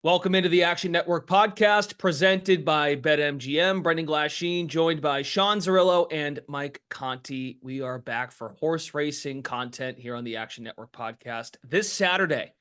Welcome into the Action Network podcast presented by BetMGM. Brendan Glasheen, joined by Sean Zerillo and Mike Conti. We are back for horse racing content here on the Action Network podcast. This Saturday,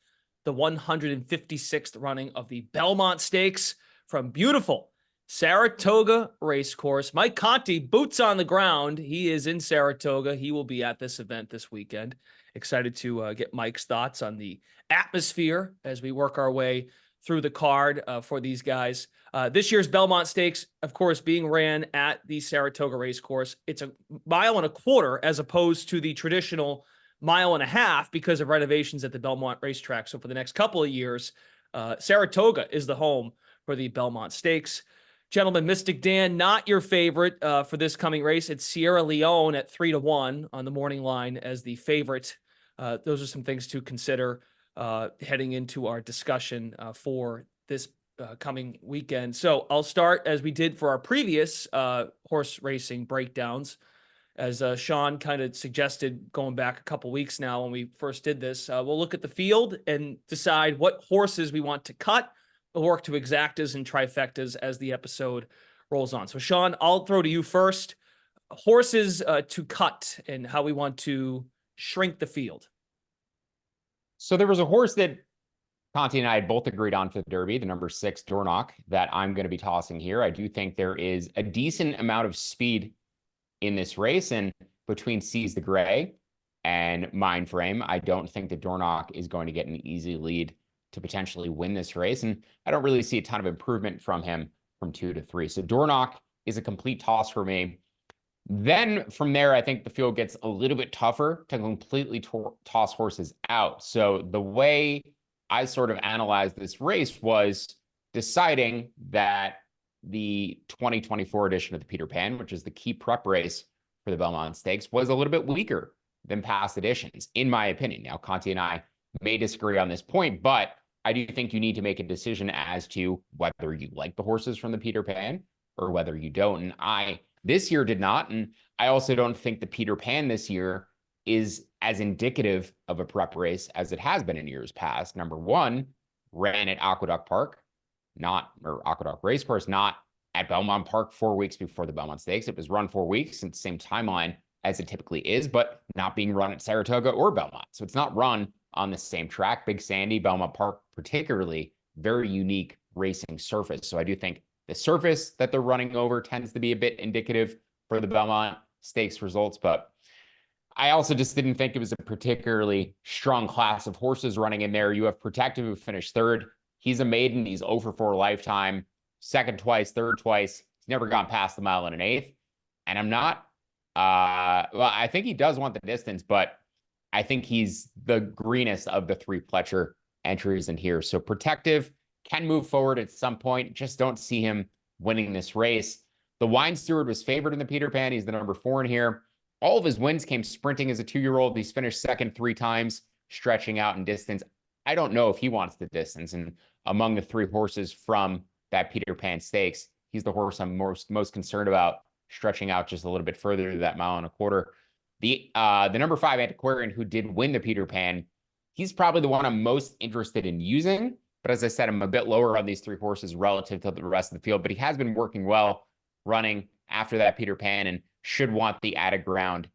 the 156th running of the Belmont Stakes from beautiful Saratoga Racecourse. Mike Conti, boots on the ground. He is in Saratoga. He will be at this event this weekend. Excited to get Mike's thoughts on the atmosphere as we work our way through the card for these guys. This year's Belmont Stakes, of course, being ran at the Saratoga Racecourse. It's a 1.25 miles as opposed to the traditional 1.5 miles because of renovations at the Belmont racetrack. So for the next couple of years, Saratoga is the home for the Belmont Stakes. Gentlemen, Mystic Dan, not your favorite for this coming race. It's Sierra Leone at 3-1 on the morning line as the favorite. Those are some things to consider heading into our discussion for this coming weekend. So I'll start as we did for our previous horse racing breakdowns. As Sean kind of suggested going back a couple weeks now when we first did this, we'll look at the field and decide what horses we want to cut. We'll work to exactas and trifectas as the episode rolls on. So Sean, I'll throw to you first. Horses to cut and how we want to shrink the field. So there was a horse that Conti and I had both agreed on for the Derby, the number 6 Dornoch, that I'm going to be tossing here. I do think there is a decent amount of speed in this race, and between Seize the Gray and Mindframe, I don't think that Dornoch is going to get an easy lead to potentially win this race, and I don't really see a ton of improvement from him from 2 to 3. So Dornoch is a complete toss for me. Then from there, I think the field gets a little bit tougher to completely toss horses out. So the way I sort of analyzed this race was deciding that the 2024 edition of the Peter Pan, which is the key prep race for the Belmont Stakes, was a little bit weaker than past editions, in my opinion. Now, Conti and I may disagree on this point, but I do think you need to make a decision as to whether you like the horses from the Peter Pan or whether you don't. And I this year did not. And I also don't think the Peter Pan this year is as indicative of a prep race as it has been in years past. Number one, ran at Aqueduct Racecourse, not at Belmont Park 4 weeks before the Belmont Stakes. It was run 4 weeks in the same timeline as it typically is, but not being run at Saratoga or Belmont. So it's not run on the same track. Big Sandy, Belmont Park, particularly very unique racing surface. So I do think the surface that they're running over tends to be a bit indicative for the Belmont Stakes results, but I also just didn't think it was a particularly strong class of horses running in there. You have Protective, who finished 3rd. He's a maiden. He's 0-for-4 lifetime, 2nd twice, 3rd twice. He's never gone past the 1 1/8. And I'm not, well, I think he does want the distance, but I think he's the greenest of the 3 Pletcher entries in here. So Protective can move forward at some point. Just don't see him winning this race. The Wine Steward was favored in the Peter Pan. He's the number 4 in here. All of his wins came sprinting as a 2-year-old. He's finished 2nd 3 times, stretching out in distance. I don't know if he wants the distance. And among the 3 horses from that Peter Pan Stakes, he's the horse I'm most concerned about stretching out just a little bit further to that 1.25 miles. The number 5 Antiquarian, who did win the Peter Pan, he's probably the one I'm most interested in using. But as I said, I'm a bit lower on these 3 horses relative to the rest of the field. But he has been working well running after that Peter Pan and should want the added ground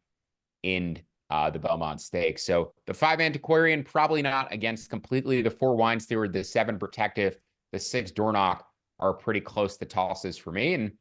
in the Belmont Stakes. So the 5 Antiquarian, probably not against completely. The 4 Wine Steward, the 7 Protective, the 6 Dornoch are pretty close to tosses for me. And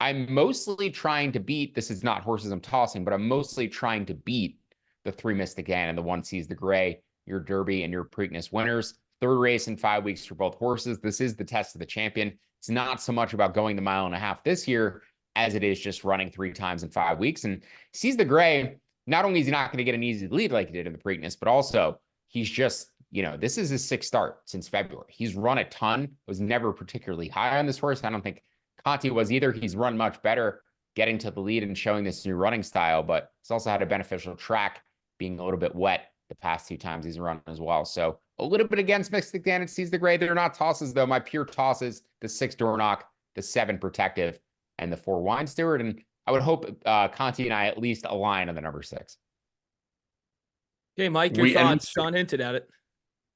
I'm mostly trying to beat, this is not horses I'm tossing, but I'm mostly trying to beat the 3 Mystic Dan and the 1 Seize the Gray, your Derby and your Preakness winners. 3rd race in 5 weeks for both horses. This is the test of the champion. It's not so much about going the 1.5 miles this year as it is just running 3 times in 5 weeks. And Seize the Gray, not only is he not going to get an easy lead like he did in the Preakness, but also he's just, this is his 6th start since February. He's run a ton, was never particularly high on this horse. I don't think Conti was either. He's run much better getting to the lead and showing this new running style, but he's also had a beneficial track being a little bit wet the past 2 times he's run as well. So a little bit against Mystic Dan and Seize the Gray. They're not tosses, though. My pure tosses, the 6 Dornoch, the 7 Protective, and the 4 Wine Steward. And I would hope Conti and I at least align on the number 6. Okay, Mike, your thoughts. Sean hinted at it.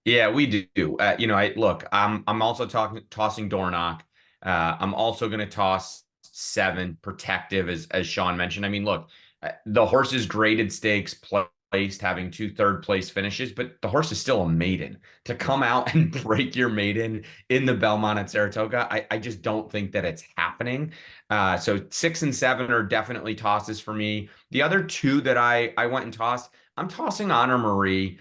Yeah, we do. I'm also tossing Dornoch. I'm also going to toss 7 Protective, as Sean mentioned. I mean, look, the horse is graded stakes placed, having 2 third place finishes, but the horse is still a maiden. To come out and break your maiden in the Belmont at Saratoga, I just don't think that it's happening. So 6 and 7 are definitely tosses for me. The other two that I went and tossed, I'm tossing Honor Marie.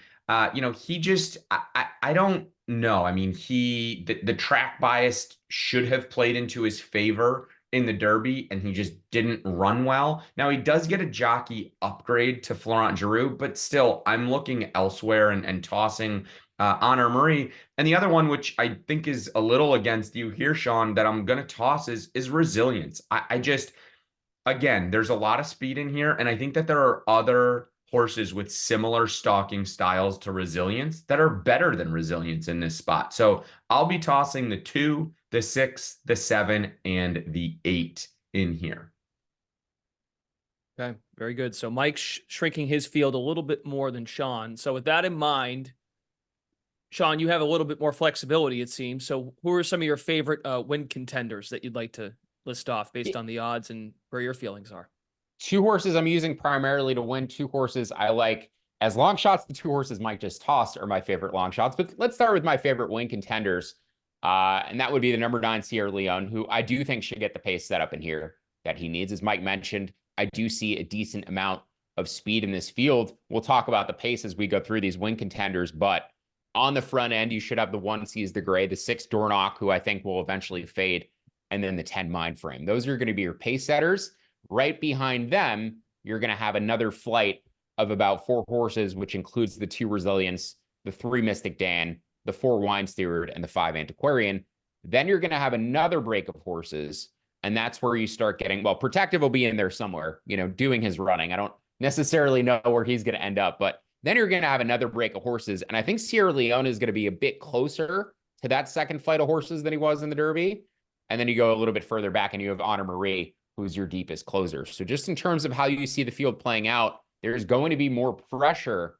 He just, I don't know. I mean, the track bias should have played into his favor in the Derby, and he just didn't run well. Now, he does get a jockey upgrade to Florent Giroux, but still, I'm looking elsewhere and tossing Honor Marie. And the other one, which I think is a little against you here, Sean, that I'm going to toss is Resilience. I just, again, there's a lot of speed in here, and I think that there are other horses with similar stalking styles to Resilience that are better than Resilience in this spot. So I'll be tossing the 2, the 6, the 7, and the 8 in here. Okay, very good. So Mike's shrinking his field a little bit more than Sean. So with that in mind, Sean, you have a little bit more flexibility, it seems. So who are some of your favorite win contenders that you'd like to list off based on the odds and where your feelings are? 2 horses I'm using primarily to win. 2 horses I like as long shots. The 2 horses Mike just tossed are my favorite long shots. But let's start with my favorite win contenders. And that would be the number 9 Sierra Leone, who I do think should get the pace set up in here that he needs. As Mike mentioned, I do see a decent amount of speed in this field. We'll talk about the pace as we go through these win contenders, but on the front end, you should have the 1 Seize the Gray, the 6 Dornoch, who I think will eventually fade, and then the 10 Mindframe. Those are going to be your pace setters. Right behind them, you're going to have another flight of about 4 horses, which includes the 2 Resilience, the 3 Mystic Dan, the 4 Wine Steward, and the 5 Antiquarian. Then you're going to have another break of horses, and that's where you start getting, well, Protective will be in there somewhere, doing his running. I don't necessarily know where he's going to end up, but then you're going to have another break of horses, and I think Sierra Leone is going to be a bit closer to that second flight of horses than he was in the Derby. And then you go a little bit further back, and you have Honor Marie, who's your deepest closer. So just in terms of how you see the field playing out, there's going to be more pressure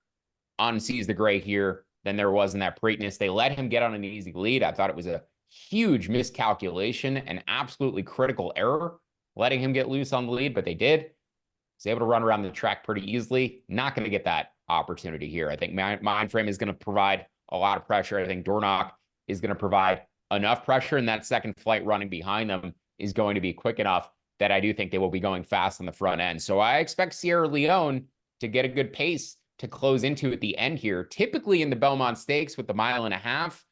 on Seize the Gray here than there was in that Preakness. They let him get on an easy lead. I thought it was a huge miscalculation, an absolutely critical error, letting him get loose on the lead, but they did. He's able to run around the track pretty easily. Not going to get that opportunity here. I think Mindframe is going to provide a lot of pressure. I think Dornoch is going to provide enough pressure, and that second flight running behind them is going to be quick enough that I do think they will be going fast on the front end. So I expect Sierra Leone to get a good pace to close into at the end here. Typically in the Belmont Stakes with the 1.5 miles,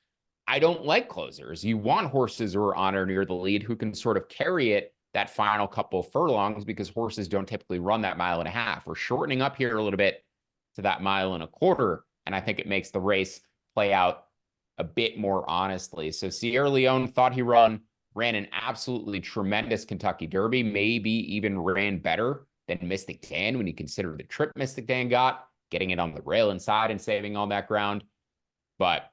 I don't like closers. You want horses who are on or near the lead who can sort of carry it that final couple of furlongs, because horses don't typically run that 1.5 miles. We're shortening up here a little bit to that 1.25 miles, and I think it makes the race play out a bit more honestly. So Sierra Leone thought he ran an absolutely tremendous Kentucky Derby, maybe even ran better than Mystic Dan when you consider the trip Mystic Dan got, getting it on the rail inside and saving all that ground. But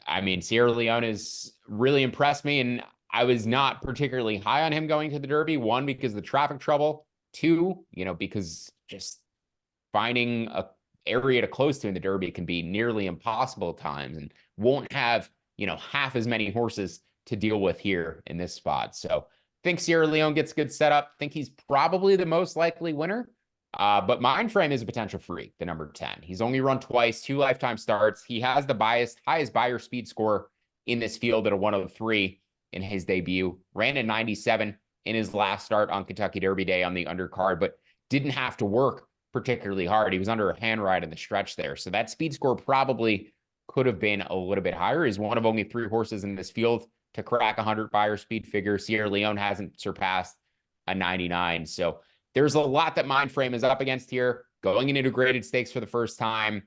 I mean, Sierra Leone has really impressed me, and I was not particularly high on him going to the Derby. 1, because of the traffic trouble. 2, because just finding a area to close to in the Derby can be nearly impossible at times, and won't have, half as many horses to deal with here in this spot. So I think Sierra Leone gets good setup. I think he's probably the most likely winner. But Mindframe is a potential freak, the number 10. He's only run twice, 2 lifetime starts. He has the highest buyer speed score in this field at a 103 in his debut. Ran a 97 in his last start on Kentucky Derby Day on the undercard, but didn't have to work particularly hard. He was under a hand ride in the stretch there. So that speed score probably could have been a little bit higher. He's one of only 3 horses in this field to crack 100 buyer speed figure. Sierra Leone hasn't surpassed a 99. So there's a lot that Mindframe is up against here. Going into graded stakes for the first time,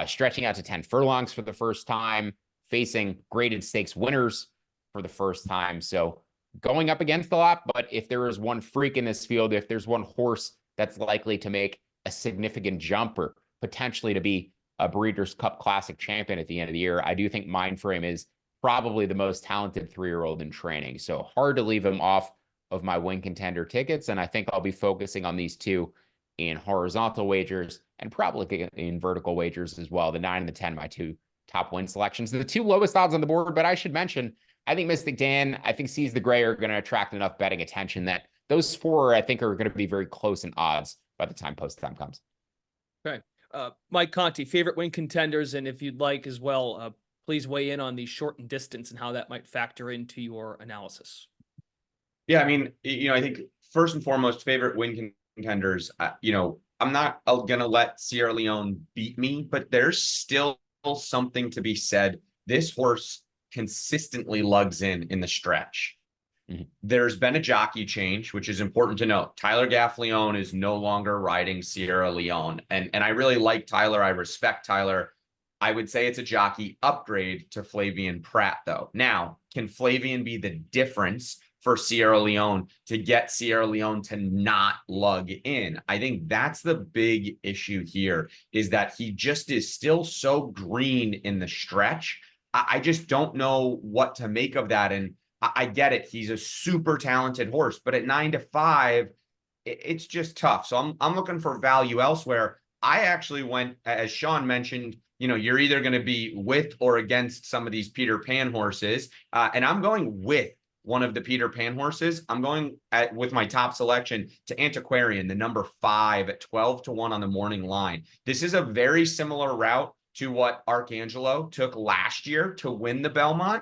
stretching out to 10 furlongs for the first time, facing graded stakes winners for the first time. So going up against a lot, but if there is one freak in this field, if there's one horse that's likely to make a significant jump or potentially to be a Breeders' Cup Classic champion at the end of the year, I do think Mindframe is probably the most talented 3-year-old in training. So hard to leave him off of my win contender tickets. And I think I'll be focusing on these 2 in horizontal wagers and probably in vertical wagers as well. The 9 and the 10, my 2 top win selections. The two lowest odds on the board, but I should mention, I think Mystic Dan, I think Seize the Gray are going to attract enough betting attention that those four, I think, are going to be very close in odds by the time post time comes. Okay. Mike Conti, favorite win contenders, and if you'd like as well, please weigh in on the short and distance and how that might factor into your analysis. Yeah, I mean, I think first and foremost, favorite win contenders, I'm not going to let Sierra Leone beat me, but there's still something to be said. This horse consistently lugs in the stretch. Mm-hmm. There's been a jockey change, which is important to note. Tyler Gaffleone is no longer riding Sierra Leone. And I really like Tyler. I respect Tyler. I would say it's a jockey upgrade to Flavien Prat, though. Now, can Flavien be the difference for Sierra Leone to get Sierra Leone to not lug in? I think that's the big issue here, is that he just is still so green in the stretch. I just don't know what to make of that. And I get it. He's a super talented horse, but at 9-5, it's just tough. So I'm looking for value elsewhere. I actually went, as Sean mentioned, you're either going to be with or against some of these Peter Pan horses. And I'm going with one of the Peter Pan horses. I'm going with my top selection to Antiquarian, the number 5 at 12-1 on the morning line. This is a very similar route to what Arcangelo took last year to win the Belmont.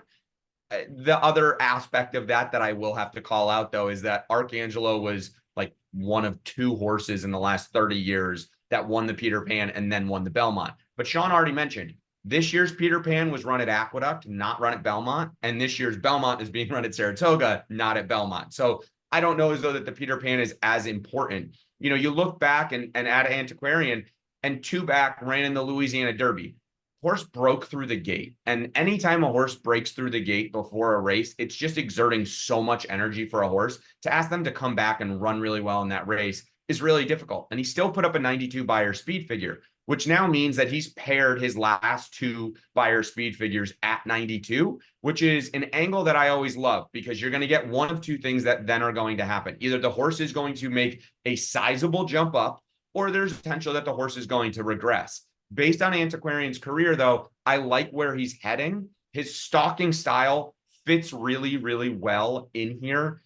The other aspect of that I will have to call out, though, is that Arcangelo was like one of 2 horses in the last 30 years that won the Peter Pan and then won the Belmont. But Sean already mentioned, this year's Peter Pan was run at Aqueduct, not run at Belmont. And this year's Belmont is being run at Saratoga, not at Belmont. So I don't know as though that the Peter Pan is as important. You look back and add Antiquarian, and 2 back ran in the Louisiana Derby. Horse broke through the gate. And anytime a horse breaks through the gate before a race, it's just exerting so much energy for a horse. To ask them to come back and run really well in that race is really difficult. And he still put up a 92 Beyer speed figure, which now means that he's paired his last 2 Beyer speed figures at 92, which is an angle that I always love, because you're going to get one of 2 things that then are going to happen. Either the horse is going to make a sizable jump up, or there's potential that the horse is going to regress. Based on Antiquarian's career, though, I like where he's heading. His stalking style fits really, really well in here.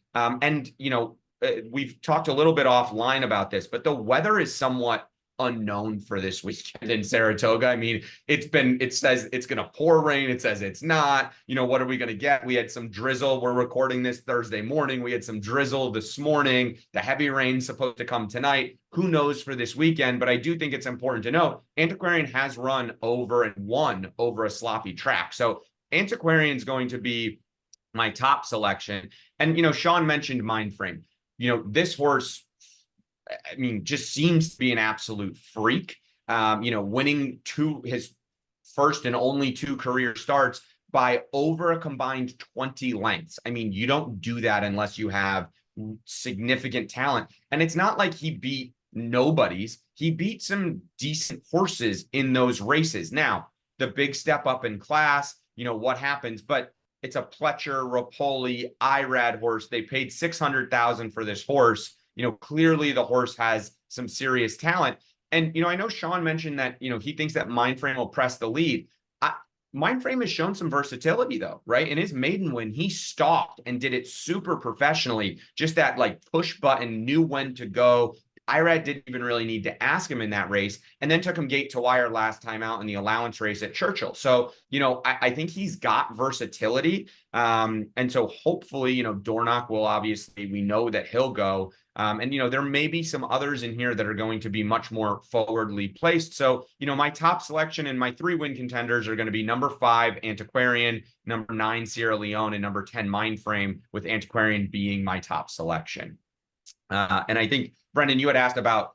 We've talked a little bit offline about this, but the weather is somewhat unknown for this weekend in Saratoga. I mean, it says it's going to pour rain. It says it's not. What are we going to get? We had some drizzle. We're recording this Thursday morning. We had some drizzle this morning. The heavy rain's supposed to come tonight. Who knows for this weekend? But I do think it's important to note, Antiquarian has run over and won over a sloppy track. So Antiquarian's going to be my top selection. And, Sean mentioned Mindframe. This horse, I mean, just seems to be an absolute freak. Winning his first and only 2 career starts by over a combined 20 lengths. I mean, you don't do that unless you have significant talent. And it's not like he beat nobodies. He beat some decent horses in those races. Now, the big step up in class, what happens? But it's a Pletcher, Rapoli, Irad horse. They paid $600,000 for this horse. Clearly the horse has some serious talent. And, I know Sean mentioned that, he thinks that Mindframe will press the lead. Mindframe has shown some versatility, though, right? In his maiden win, he stalked and did it super professionally. Just that push button, knew when to go. Irad didn't even really need to ask him in that race, and then took him gate to wire last time out in the allowance race at Churchill. So, I think he's got versatility. And so hopefully, Dornoch will obviously, we know that he'll go. And there may be some others in here that are going to be much more forwardly placed. So, my top selection and my 3 win contenders are going to be number 5, Antiquarian, number 9, Sierra Leone, and number 10, Mindframe, with Antiquarian being my top selection. And I think, Brendan, you had asked about,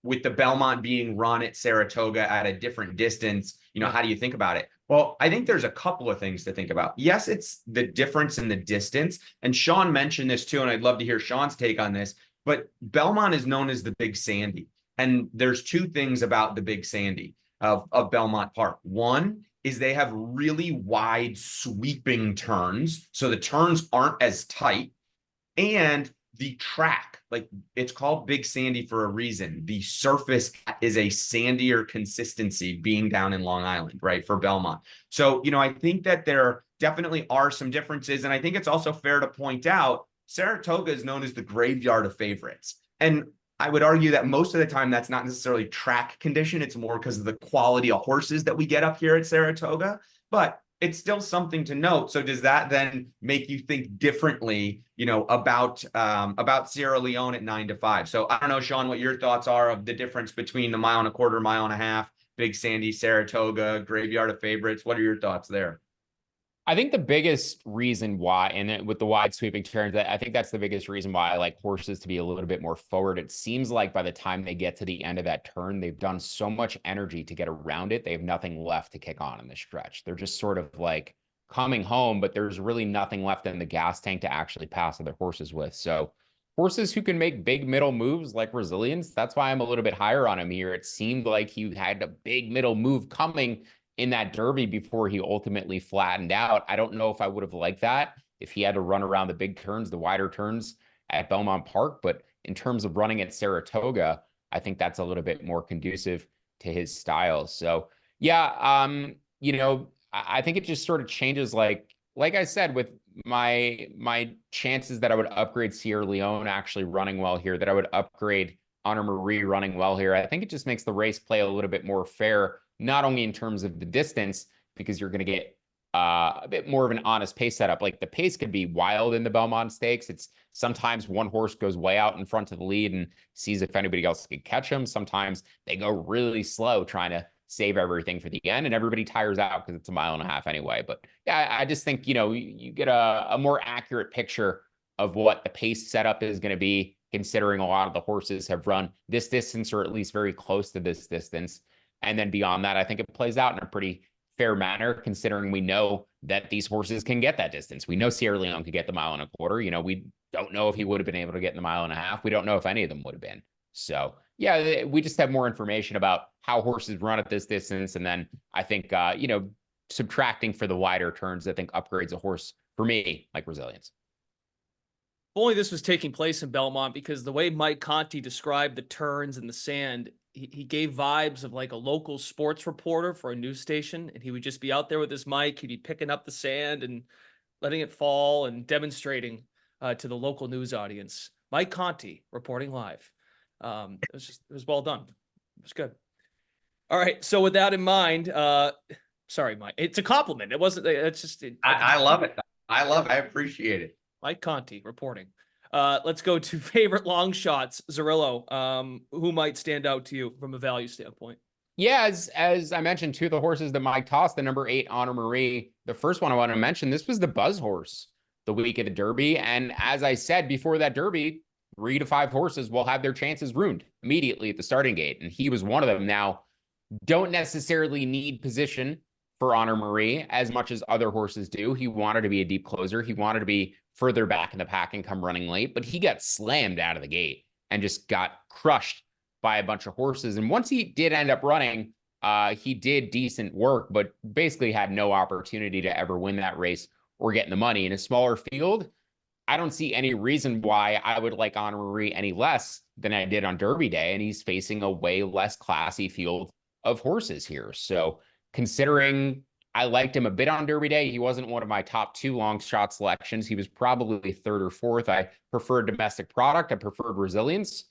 with the Belmont being run at Saratoga at a different distance, how do you think about it? Well, I think there's a couple of things to think about. Yes, it's the difference in the distance. And Sean mentioned this too, and I'd love to hear Sean's take on this. But Belmont is known as the Big Sandy. And there's 2 things about the Big Sandy of Belmont Park. One is they have really wide sweeping turns. So the turns aren't as tight. And the track like it's called Big Sandy for a reason. The surface is a sandier consistency being down in Long Island, right, for Belmont. So, I think that there definitely are some differences. And I think it's also fair to point out Saratoga is known as the graveyard of favorites. And I would argue that most of the time that's not necessarily track condition. It's more because of the quality of horses that we get up here at Saratoga. But it's still something to note. So does that then make you think differently, about Sierra Leone at 9-5? So I don't know, Sean, what your thoughts are of the difference between the 1.25 miles, 1.5 miles, Big Sandy, Saratoga, graveyard of favorites. What are your thoughts there? I think the biggest reason why, and with the wide sweeping turns, I think that's the biggest reason why I like horses to be a little bit more forward. It seems like by the time they get to the end of that turn, they've done so much energy to get around it. They have nothing left to kick on in the stretch. They're just sort of like coming home, but there's really nothing left in the gas tank to actually pass other horses with. So horses who can make big middle moves like Resilience, that's why I'm a little bit higher on him here. It seemed like he had a big middle move coming in that Derby before he ultimately flattened out. I don't know if I would have liked that if he had to run around the big turns, the wider turns at Belmont Park. But in terms of running at Saratoga, I think that's a little bit more conducive to his style. So yeah, I think it just sort of changes. Like I said, with my chances that I would upgrade Sierra Leone actually running well here, that I would upgrade Honor Marie running well here. I think it just makes the race play a little bit more fair, not only in terms of the distance, because you're going to get a bit more of an honest pace setup. Like the pace could be wild in the Belmont Stakes. It's sometimes one horse goes way out in front of the lead and sees if anybody else can catch him. Sometimes they go really slow trying to save everything for the end, and everybody tires out because it's 1.5 miles anyway. But yeah, I just think, you get a more accurate picture of what the pace setup is going to be, considering a lot of the horses have run this distance or at least very close to this distance. And then beyond that, I think it plays out in a pretty fair manner, considering we know that these horses can get that distance. We know Sierra Leone could get the 1.25 miles. We don't know if he would have been able to get in the 1.5 miles. We don't know if any of them would have been. So yeah, we just have more information about how horses run at this distance. And then I think, subtracting for the wider turns, I think upgrades a horse for me, like Resilience. If only this was taking place in Belmont, because the way Mike Conti described the turns and the sand, he gave vibes of like a local sports reporter for a news station, and he would just be out there with his mic. He'd be picking up the sand and letting it fall and demonstrating to the local news audience. Mike Conti reporting live. It was well done. It was good. All right. So with that in mind, sorry, Mike, it's a compliment. It wasn't, it's just, I love it. I appreciate it. Mike Conti reporting. Let's go to favorite long shots. Zerillo, who might stand out to you from a value standpoint? Yeah, as I mentioned, two of the horses that Mike tossed, the number 8 Honor Marie. The first one I want to mention, this was the buzz horse the week of the Derby. And as I said before that Derby, 3 to 5 horses will have their chances ruined immediately at the starting gate. And he was one of them. Now, don't necessarily need position for Honor Marie as much as other horses do. He wanted to be a deep closer. He wanted to be further back in the pack and come running late, but he got slammed out of the gate and just got crushed by a bunch of horses. And once he did end up running, he did decent work, but basically had no opportunity to ever win that race or get in the money. In a smaller field, I don't see any reason why I would like Honor Marie any less than I did on Derby Day. And he's facing a way less classy field of horses here. So considering I liked him a bit on Derby Day, he wasn't one of my top 2 long shot selections. He was probably 3rd or 4th. I preferred Domestic Product. I preferred Resilience.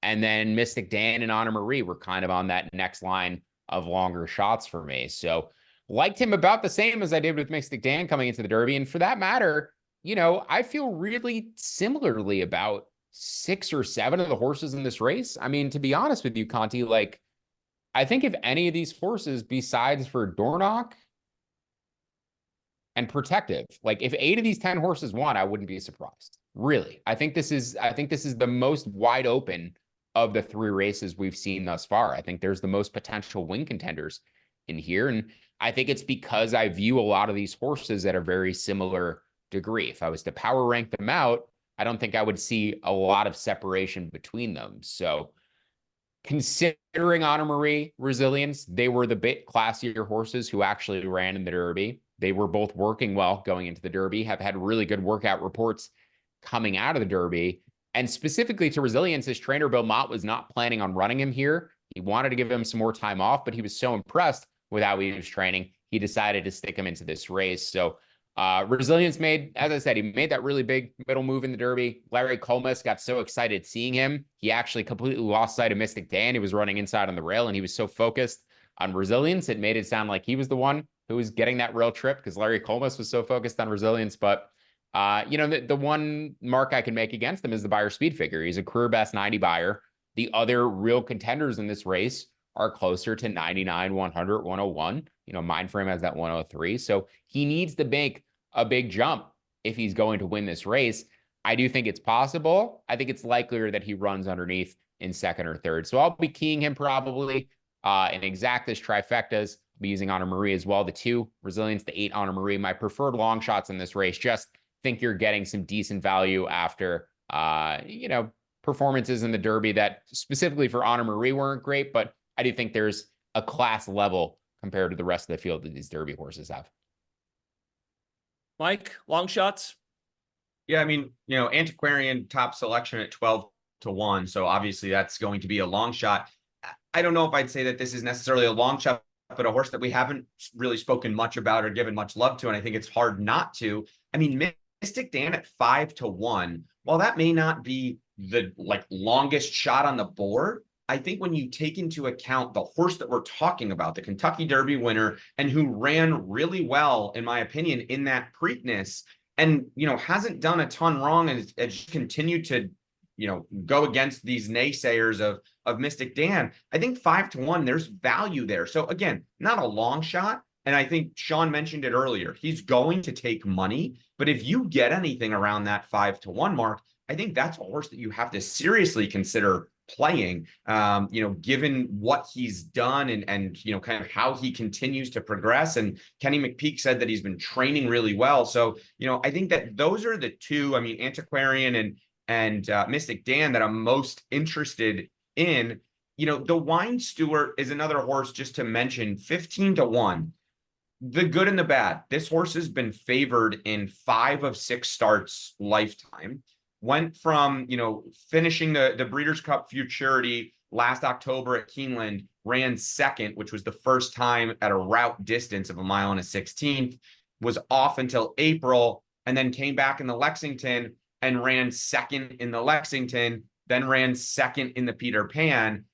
And then Mystic Dan and Honor Marie were kind of on that next line of longer shots for me. So liked him about the same as I did with Mystic Dan coming into the Derby. And for that matter, I feel really similarly about 6 or 7 of the horses in this race. I mean, to be honest with you, Conti, like, I think if any of these horses, besides for Dornoch and Protective, like if 8 of these 10 horses won, I wouldn't be surprised. Really. I think this is the most wide open of the 3 races we've seen thus far. I think there's the most potential win contenders in here. And I think it's because I view a lot of these horses at a very similar degree. If I was to power rank them out, I don't think I would see a lot of separation between them. So considering Honor Marie, Resilience, they were the bit classier horses who actually ran in the Derby. They were both working well going into the Derby, have had really good workout reports coming out of the Derby. And specifically to Resilience, his trainer Belmont was not planning on running him here. He wanted to give him some more time off, but he was so impressed with how he was training, he decided to stick him into this race. So Resilience made, as I said, he made that really big middle move in the Derby. Larry Colmus got so excited seeing him, he actually completely lost sight of Mystic Dan. He was running inside on the rail, and he was so focused on Resilience, it made it sound like he was the one who was getting that rail trip because Larry Colmus was so focused on Resilience. But the one mark I can make against him is the Beyer speed figure. He's a career best 90 Beyer. The other real contenders in this race are closer to 99, 100, 101. Mind frame has that 103. So he needs to make a big jump if he's going to win this race. I do think it's possible. I think it's likelier that he runs underneath in second or third. So I'll be keying him probably in exactas, trifectas. I'll be using Honor Marie as well. The 2 Resilience, the 8 Honor Marie. My preferred long shots in this race. Just think you're getting some decent value after, performances in the Derby that specifically for Honor Marie weren't great, but I do think there's a class level compared to the rest of the field that these Derby horses have. Mike, long shots? Yeah, I mean, Antiquarian top selection at 12-1. So obviously that's going to be a long shot. I don't know if I'd say that this is necessarily a long shot, but a horse that we haven't really spoken much about or given much love to. And I think it's hard not to. I mean, Mystic Dan at 5-1, while that may not be the longest shot on the board, I think when you take into account the horse that we're talking about, the Kentucky Derby winner, and who ran really well, in my opinion, in that Preakness, and hasn't done a ton wrong and has continued to go against these naysayers of Mystic Dan, I think 5-1, there's value there. So again, not a long shot. And I think Sean mentioned it earlier. He's going to take money, but if you get anything around that 5-1 mark, I think that's a horse that you have to seriously consider playing, given what he's done and kind of how he continues to progress. And Kenny McPeak said that he's been training really well. So, I think that those are the 2, I mean, Antiquarian and Mystic Dan that I'm most interested in. The Wine Stewart is another horse just to mention, 15-1. The good and the bad. This horse has been favored in 5 of 6 starts lifetime. Went from, finishing the Breeders' Cup Futurity last October at Keeneland, ran second, which was the first time at a route distance of 1 mile and a 16th, was off until April, and then came back in the Lexington and ran second in the Lexington, then ran second in the Peter Pan.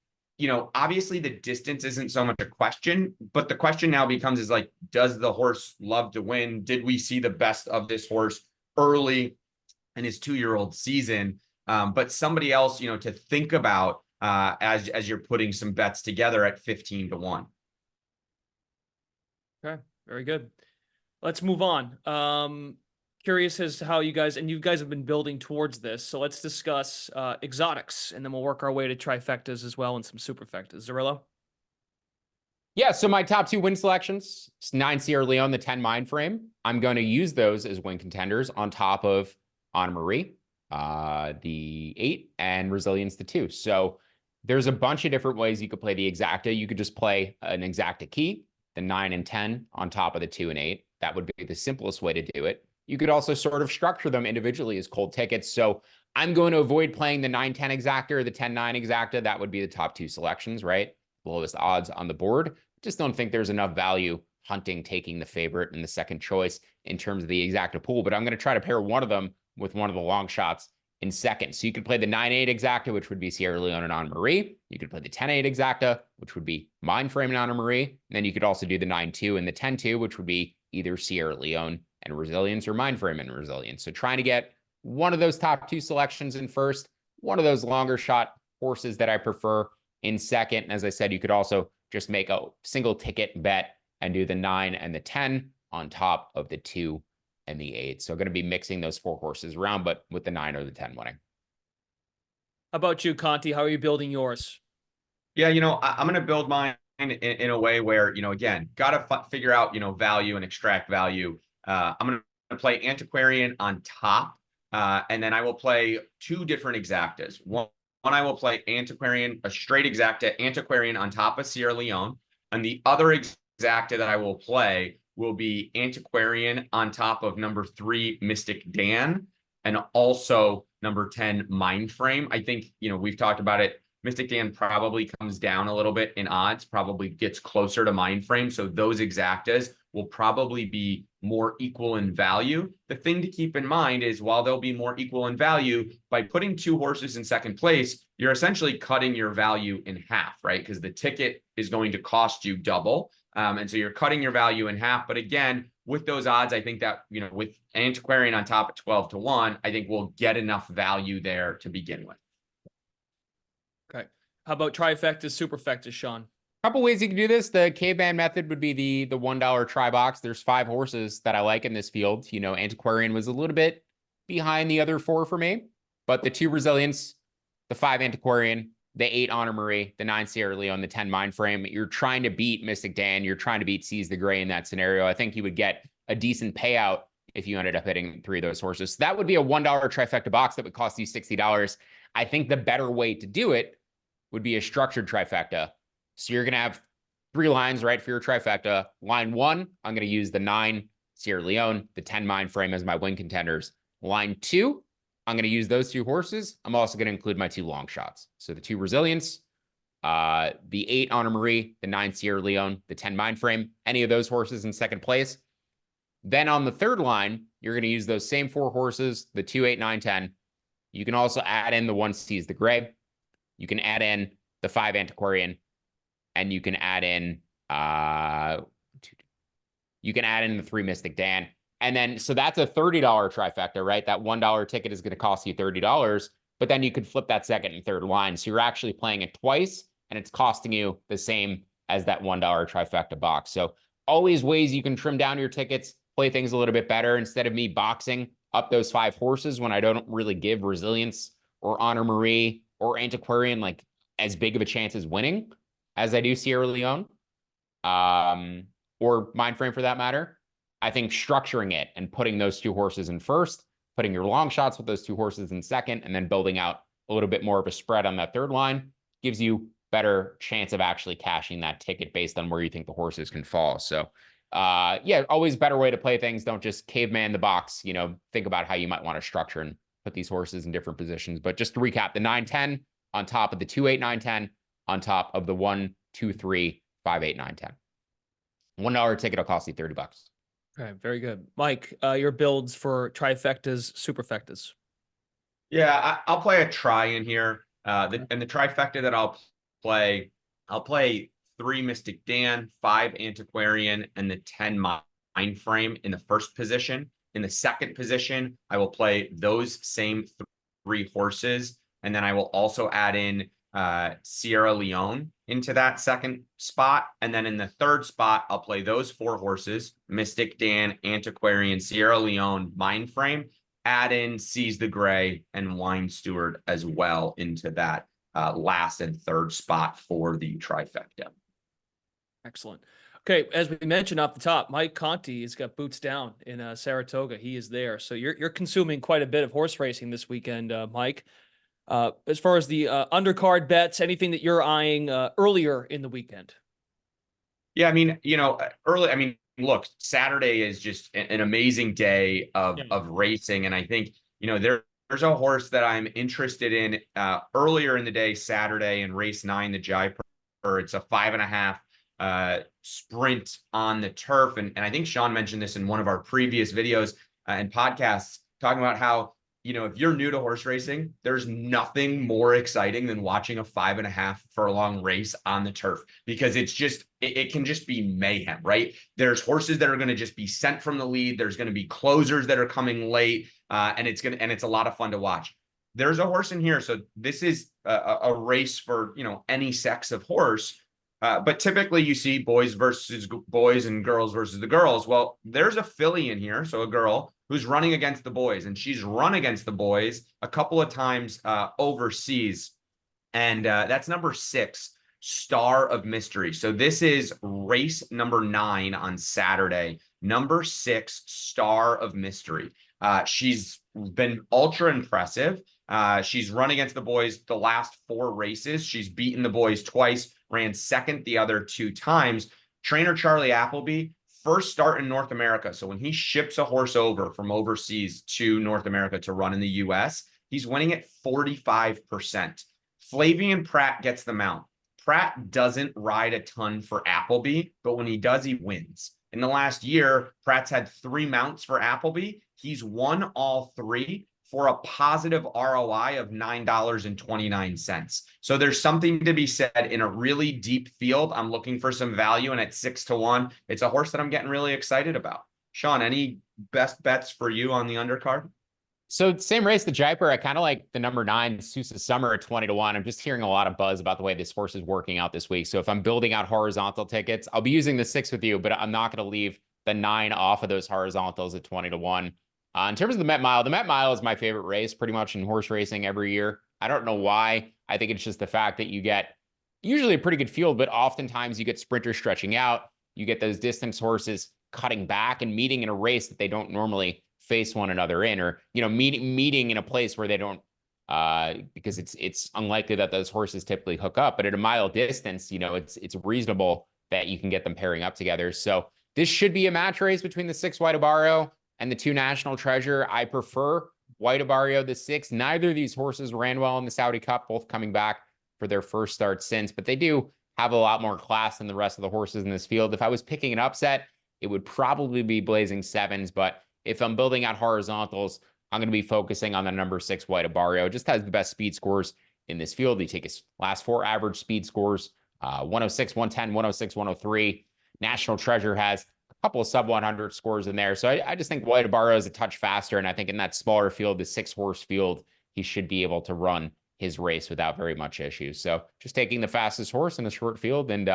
Obviously the distance isn't so much a question, but the question now becomes does the horse love to win? Did we see the best of this horse early in his 2-year-old season? But somebody else, to think about as you're putting some bets together at 15-1. Okay, very good. Let's move on. Curious as to how you guys have been building towards this. So let's discuss exotics, and then we'll work our way to trifectas as well and some superfectas. Zerillo? Yeah, so my top 2 win selections, 9 Sierra Leone, the 10 Mind Frame. I'm going to use those as win contenders on top of Honor Marie, the 8, and Resilience, the 2. So there's a bunch of different ways you could play the exacta. You could just play an exacta key, the 9 and 10 on top of the 2 and 8. That would be the simplest way to do it. You could also sort of structure them individually as cold tickets. So I'm going to avoid playing the 9-10 exacta or the 10-9 exacta. That would be the top 2 selections, right? Lowest odds on the board. Just don't think there's enough value hunting taking the favorite and the second choice in terms of the exacta pool. But I'm going to try to pair one of them with one of the long shots in second. So you could play the 9-8 exacta, which would be Sierra Leone and Honor Marie. You could play the 10-8 exacta, which would be Mind Frame and Honor Marie. And then you could also do the 9-2 and the 10-2, which would be either Sierra Leone and Resilience or Mind Frame and Resilience. So trying to get one of those top 2 selections in first, one of those longer shot horses that I prefer in second. And as I said, you could also just make a single ticket bet and do the 9 and the 10 on top of the 2 and the 8. So going to be mixing those 4 horses around, but with the 9 or the 10 winning. How about you, Conti? How are you building yours? Yeah, I'm going to build mine in a way where, again, got to figure out, value and extract value. I'm going to play Antiquarian on top, and then I will play 2 different exactas. One I will play Antiquarian, a straight exacta, Antiquarian on top of Sierra Leone, and the other exacta that I will play will be Antiquarian on top of number 3 Mystic Dan. and also number 10, Mind Frame. I think, we've talked about it. Mystic Dan probably comes down a little bit in odds, probably gets closer to Mind Frame. So those exactas will probably be more equal in value. The thing to keep in mind is while they'll be more equal in value, by putting 2 horses in second place, you're essentially cutting your value in half, right? Because the ticket is going to cost you double. And so you're cutting your value in half. But again, with those odds, I think that, with Antiquarian on top at 12-1, I think we'll get enough value there to begin with. Okay. How about trifectas, superfectas, Sean? Couple ways you can do this. The caveman method would be the $1 try box. There's 5 horses that I like in this field. Antiquarian was a little bit behind the other 4 for me, but the 2 Resilience, the 5 Antiquarian, the 8 Honor Marie, the 9 Sierra Leone, the 10 Mind Frame. You're trying to beat Mystic Dan. You're trying to beat Seize the Gray in that scenario. I think you would get a decent payout if you ended up hitting 3 of those horses. So that would be a $1 trifecta box that would cost you $60. I think the better way to do it would be a structured trifecta. So you're going to have 3 lines, right, for your trifecta. Line 1, I'm going to use the 9 Sierra Leone, the 10 Mind Frame as my win contenders. Line 2, I'm going to use those 2 horses. I'm also going to include my 2 long shots. So the 2 Resilience, the 8 Honor Marie, the 9 Sierra Leone, the 10 Mind Frame, any of those horses in second place. Then on the third line, you're going to use those same 4 horses, the 2, 8, 9, 10. You can also add in the 1 Seize the Gray. You can add in the 5 Antiquarian, and you can add in the 3 Mystic Dan. And then, so that's a $30 trifecta, right? That $1 ticket is going to cost you $30, but then you could flip that second and third line. So you're actually playing it twice, and it's costing you the same as that $1 trifecta box. So always ways you can trim down your tickets, play things a little bit better instead of me boxing up those 5 horses when I don't really give Resilience or Honor Marie or Antiquarian like as big of a chance as winning as I do Sierra Leone, or Mind Frame for that matter. I think structuring it and putting those 2 horses in first, putting your long shots with those 2 horses in second, and then building out a little bit more of a spread on that third line gives you better chance of actually cashing that ticket based on where you think the horses can fall. So yeah, always better way to play things. Don't just caveman the box, think about how you might want to structure and put these horses in different positions. But just to recap, the 9-10 on top of the 2, 8, 9, 10 on top of the 1, 2, 3, 5, 8, 9, 10. $1 ticket will cost you $30. Okay, very good. Mike, your builds for trifectas, superfectas. Yeah, I'll play a try in here. And the trifecta that I'll play 3 Mystic Dan, 5 Antiquarian, and the 10 Mind Frame in the first position. In the second position, I will play those same 3 horses, and then I will also add in Sierra Leone into that second spot. And then in the third spot, I'll play those 4 horses, Mystic Dan, Antiquarian, Sierra Leone, Mind Frame, add in Seize the Gray and Wine Steward as well into that last and third spot for the trifecta. Excellent. Okay, as we mentioned off the top, Mike Conti has got boots down in Saratoga. He is there. So you're consuming quite a bit of horse racing this weekend, Mike. As far as the undercard bets, anything that you're eyeing earlier in the weekend? Yeah, look, Saturday is just an amazing day of racing. And I think, there's a horse that I'm interested in earlier in the day, Saturday, in race 9, the Jaipur. It's a 5.5 sprint on the turf. And I think Sean mentioned this in one of our previous videos and podcasts, talking about how, if you're new to horse racing, there's nothing more exciting than watching a 5.5 furlong race on the turf, because it can just be mayhem, right? There's horses that are going to just be sent from the lead. There's going to be closers that are coming late, and it's a lot of fun to watch. There's a horse in here. So this is a race for, any sex of horse. But typically you see boys versus boys and girls versus the girls. Well, there's a filly in here, so a girl who's running against the boys, and she's run against the boys a couple of times overseas. And that's number 6, Star of Mystery. So this is race number 9 on Saturday. Number 6, Star of Mystery. She's been ultra impressive. She's run against the boys the last 4 races. She's beaten the boys twice, ran second the other 2 times. Trainer Charlie Appleby first start in North America, so when he ships a horse over from overseas to North America to run in the US, he's winning at 45%. Flavian Pratt gets the mount. Pratt doesn't ride a ton for Appleby, but when he does, he wins. In the last year, Pratt's had 3 mounts for Appleby. He's won all 3 for a positive ROI of $9.29. So there's something to be said in a really deep field. I'm looking for some value, and at 6-1, it's a horse that I'm getting really excited about. Sean, any best bets for you on the undercard? So same race, the Jaipur. I kind of like the number 9, Sousa Summer at 20-1. I'm just hearing a lot of buzz about the way this horse is working out this week. So if I'm building out horizontal tickets, I'll be using the 6 with you, but I'm not going to leave the 9 off of those horizontals at 20-1. In terms of the Met Mile is my favorite race pretty much in horse racing every year. I don't know why. I think it's just the fact that you get usually a pretty good field, but oftentimes you get sprinters stretching out. You get those distance horses cutting back and meeting in a race that they don't normally face one another in, or, you know, meeting in a place where they don't, because it's unlikely that those horses typically hook up. But at a mile distance, you know, it's reasonable that you can get them pairing up together. So this should be a match race between the 6 White Abarrio and the 2 National Treasure. I prefer White Abarrio, the 6. Neither of these horses ran well in the Saudi Cup, both coming back for their first start since, but they do have a lot more class than the rest of the horses in this field. If I was picking an upset, it would probably be Blazing Sevens, but if I'm building out horizontals, I'm going to be focusing on the number 6 White Abarrio. It just has the best speed scores in this field. You take his last 4 average speed scores, 106, 110, 106, 103. National Treasure has a couple of sub 100 scores in there. So I just think White Abarrio is a touch faster. And I think in that smaller field, the 6-horse field, he should be able to run his race without very much issue. So just taking the fastest horse in a short field and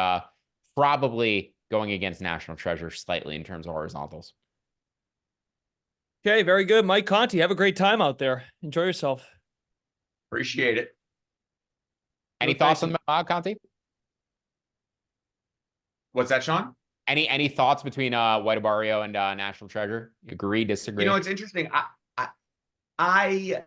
probably going against National Treasure slightly in terms of horizontals. Okay, very good. Mike Conti, have a great time out there. Enjoy yourself. Appreciate it. Any thoughts on Conti? What's that, Sean? Any thoughts between White Abarrio and National Treasure? Agree, disagree? You know, it's interesting. I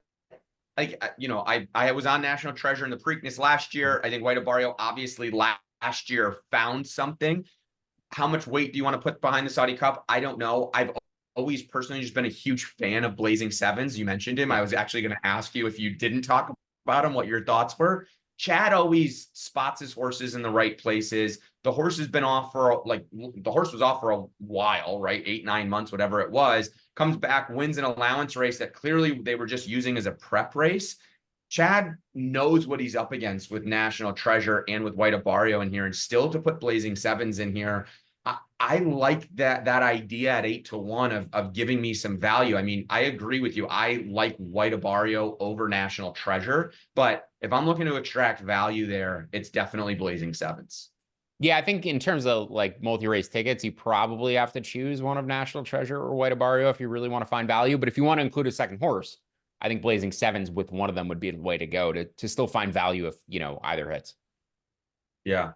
was on National Treasure in the Preakness last year. I think White Abarrio obviously last year found something. How much weight do you want to put behind the Saudi Cup? I don't know. I've always personally just been a huge fan of Blazing Sevens. You mentioned him. I was actually going to ask you, if you didn't talk about him, what your thoughts were. Chad always spots his horses in the right places. The horse has been off for the horse was off for a while, right? 8-9 months, whatever it was. Comes back, wins an allowance race that clearly they were just using as a prep race. Chad knows what he's up against with National Treasure and with White Abarrio in here, and still to put Blazing Sevens in here. I like that idea at 8-1 of giving me some value. I mean, I agree with you. I like White Abarrio over National Treasure, but if I'm looking to extract value there, it's definitely Blazing Sevens. Yeah, I think in terms of like multi-race tickets, you probably have to choose one of National Treasure or White Abarrio if you really want to find value. But if you want to include a second horse, I think Blazing Sevens with one of them would be the way to go to still find value if, you know, either hits. Yeah.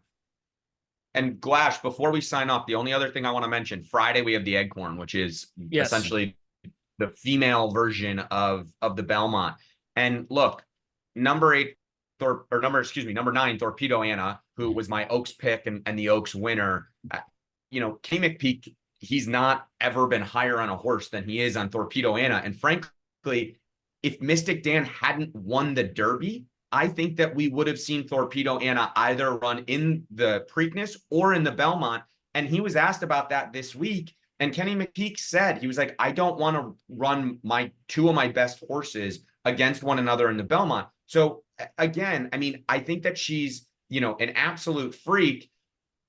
And Glash, before we sign off, the only other thing I want to mention, Friday we have the Eggcorn, which is essentially the female version of the Belmont. And look, number 9, Torpedo Anna, who was my Oaks pick and the Oaks winner. You know, Kenny McPeak, he's not ever been higher on a horse than he is on Torpedo Anna. And frankly, if Mystic Dan hadn't won the Derby, I think that we would have seen Torpedo Anna either run in the Preakness or in the Belmont. And he was asked about that this week. And Kenny McPeak said, he was like, I don't want to run my 2 of my best horses against one another in the Belmont. So again, I mean, I think that she's, you know, an absolute freak.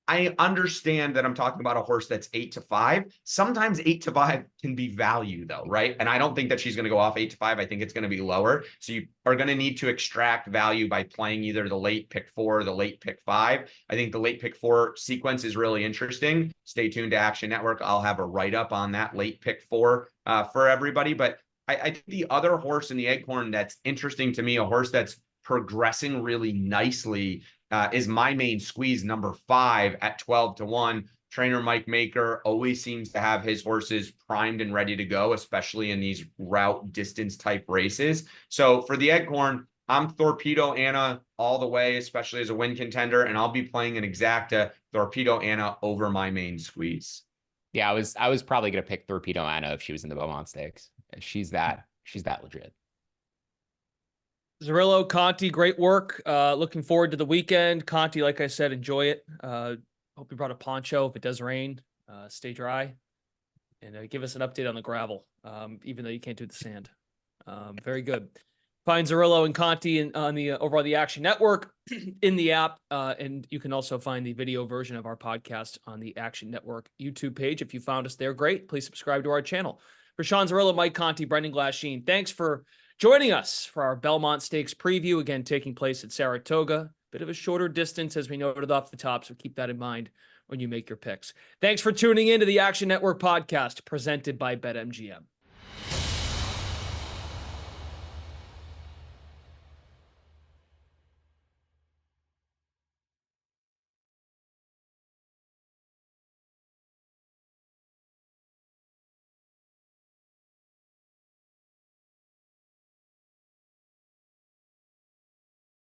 I understand that I'm talking about a horse that's 8-5. Sometimes 8-5 can be value though, right? And I don't think that she's going to go off 8-5. I think it's going to be lower. So you are going to need to extract value by playing either the late pick 4 or the late pick 5. I think the late pick 4 sequence is really interesting. Stay tuned to Action Network. I'll have a write-up on that late pick 4 for everybody. But I think the other horse in the Eggcorn that's interesting to me, a horse that's progressing really nicely, is My Main Squeeze, number 5 at 12-1. Trainer Mike Maker always seems to have his horses primed and ready to go, especially in these route distance type races. So for the Eggcorn, I'm Torpedo Anna all the way, especially as a win contender, and I'll be playing an exacta Torpedo Anna over My Main Squeeze. Yeah, I was probably gonna pick Torpedo Anna if she was in the Belmont Stakes. She's that legit. Zerillo, Conti, great work. Looking forward to the weekend. Conti, like I said, enjoy it. Hope you brought a poncho. If it does rain, stay dry. And give us an update on the gravel, even though you can't do the sand. Very good. Find Zerillo and Conti over on the Action Network in the app. And you can also find the video version of our podcast on the Action Network YouTube page. If you found us there, great. Please subscribe to our channel. For Sean Zerillo, Mike Conti, Brendan Glasheen, thanks for joining us for our Belmont Stakes preview, again, taking place at Saratoga. Bit of a shorter distance, as we noted off the top, so keep that in mind when you make your picks. Thanks for tuning in to the Action Network podcast presented by BetMGM.